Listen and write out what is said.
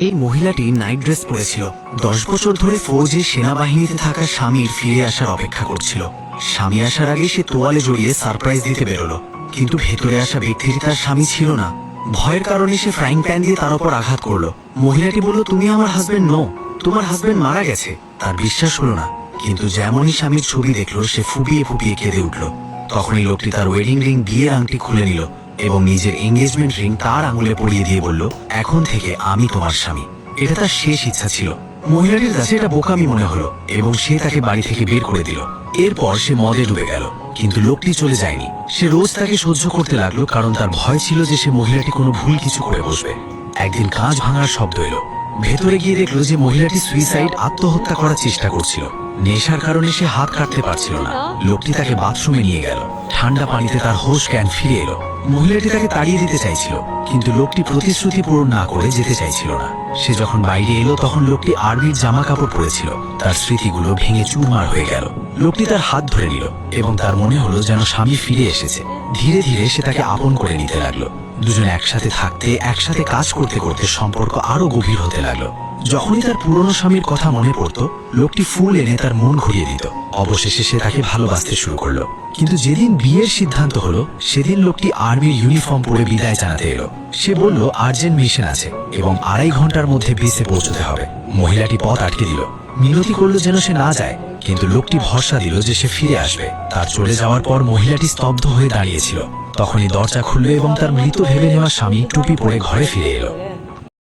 এই মহিলাটি night dress পরেছিল। 10 বছর ধরে ফৌজে সেনাবাহিনীতে থাকা স্বামীর ফিরে আসার অপেক্ষা করছিল। স্বামী আসার আগে সে তোয়ালে জড়িয়ে সারপ্রাইজ দিতে বেরোলো, কিন্তু ভেতরে আসা ব্যক্তিটি তার স্বামী ছিল না। ভয়ের কারণে সে ফ্রাইং প্যান দিয়ে তার উপর আঘাত করলো। মহিলাটি বলল, তুমি আমার হাজবেন্ড নও, তোমার হাজবেন্ড মারা গেছে। তার বিশ্বাস হলো না, কিন্তু যেমনই স্বামীর ছবি দেখলো সে ফুপিয়ে ফুপিয়ে কেঁদে উঠল। তখনই লোকটি তার ওয়েডিং রিং, বিয়ের আংটি খুলে নিল এবং নিজের এঙ্গেজমেন্ট রিং তার আঙুলে পরিয়ে দিয়ে বলল, এখন থেকে আমি তোমার স্বামী। এটা তার শেষ ইচ্ছা ছিল। মহিলাটির কাছে এটা বোকামি মনে হলো এবং সে তাকে বাড়ি থেকে বের করে দিল। এরপর সে মদে ডুবে গেল, কিন্তু লোকটি চলে যায়নি। সে রোজ তাকে সহ্য করতে লাগলো, কারণ তার ভয় ছিল যে সে মহিলাটি কোনো ভুল কিছু করে বসবে। একদিন কাঁচ ভাঙার শব্দ এলো। ভেতরে গিয়ে দেখলো যে মহিলাটি সুইসাইড, আত্মহত্যা করার চেষ্টা করছিল। নেশার কারণে সে হাত কাটতে পারছিল না। লোকটি তাকে বাথরুমে নিয়ে গেল। ঠান্ডা পানিতে তার হোশ জ্ঞান ফিরে এলো। মহিলাটি তাকে তাড়িয়ে দিতে চাইছিল, কিন্তু লোকটি প্রতিশ্রুতি পূরণ না করে যেতে চাইছিল না। সে যখন বাইরে এলো তখন লোকটি আর্মির জামা কাপড় পরেছিল। তার স্মৃতিগুলো ভেঙে চুরমার হয়ে গেল। লোকটি তার হাত ধরে নিল এবং তার মনে হলো যেন স্বামী ফিরে এসেছে। ধীরে ধীরে সে তাকে আপন করে নিতে লাগলো। দুজনে একসাথে থাকতে, একসাথে কাজ করতে করতে সম্পর্ক আরো গভীর হতে লাগলো। যখনই তার পুরনো স্বামীর কথা মনে পড়তো, লোকটি ফুল এনে তার মন ঘুরিয়ে দিত। অবশেষে সে তাকে ভালোবাসতে শুরু করলো। কিন্তু যেদিন বিয়ের সিদ্ধান্ত হলো, সেদিন লোকটি আর্মির ইউনিফর্ম পরে বিদায় জানাতে এলো। সে বলল, আর্জেন্ট মিশন আছে এবং 2.5 ঘন্টার মধ্যে বেসে পৌঁছতে হবে। মহিলাটি পথ আটকে দিল, মিনতি করলো যেন সে না যায়, কিন্তু লোকটি ভরসা দিল যে সে ফিরে আসবে। তার চলে যাওয়ার পর মহিলাটি স্তব্ধ হয়ে দাঁড়িয়েছিল। তখনই দরজা খুলল এবং তার মৃত ভেবে নেওয়া স্বামী টুপি পরে ঘরে ফিরে এলো।